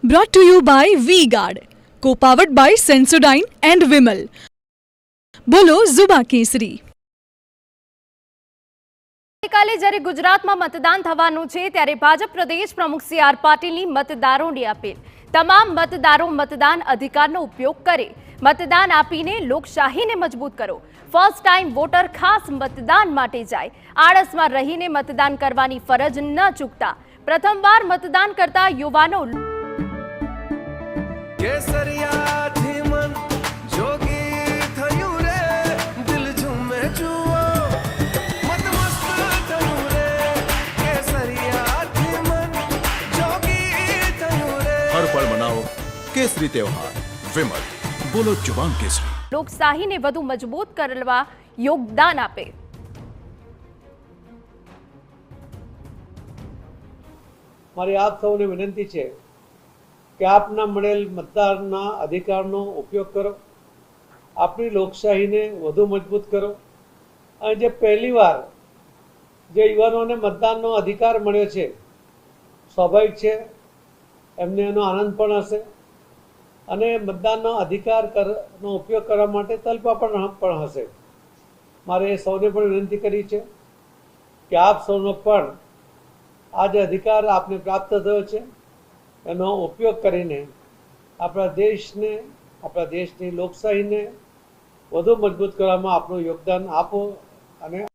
Brought to you by V-Guard, co-powered by Sensodyne and Vimal. બોલો ઝુબા કેસરી. ગઈકાલે જ્યારે ગુજરાતમાં મતદાન થવાનું છે ત્યારે ભાજપ પ્રદેશ પ્રમુખ સી.આર. પાટીલની મતદારોને અપીલ. તમામ મતદારો મતદાન અધિકારનો ઉપયોગ કરે. મતદાન આપીને લોકશાહીને મજબૂત કરો. ફર્સ્ટ ટાઈમ વોટર ખાસ મતદાન માટે જાય. આળસમાં રહીને મતદાન કરવાની ફરજ ન ચૂકતા. પ્રથમવાર મતદાન કરતા યુવાનો हर पल मनाओ केसरी त्योहार. विमल, बोलो जुबान केसरी. લોકશાહીને વધુ મજબૂત કરવા યોગદાન આપે. મારી આપ સૌને વિનંતી છે કે આપના મળેલ મતદારના અધિકારનો ઉપયોગ કરો, આપણી લોકશાહીને વધુ મજબૂત કરો અને જે પહેલીવાર જે યુવાનોને મતદાનનો અધિકાર મળ્યો છે, સ્વાભાવિક છે એમને એનો આનંદ પણ હશે અને મતદાનનો અધિકારનો ઉપયોગ કરવા માટે તલપા પણ હશે. મારે સૌને પણ વિનંતી કરી છે કે આપ સૌનો પણ આ જે અધિકાર આપને પ્રાપ્ત થયો છે એનો ઉપયોગ કરીને આપણા દેશને, આપણા દેશની લોકશાહીને વધુ મજબૂત કરવામાં આપણું યોગદાન આપો. અને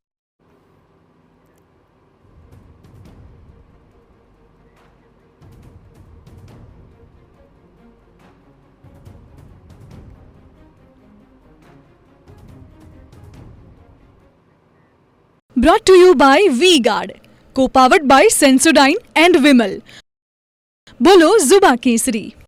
Brought to you by V-Guard, co-powered by Sensodyne and Vimal. બોલો ઝુબા કેસરી.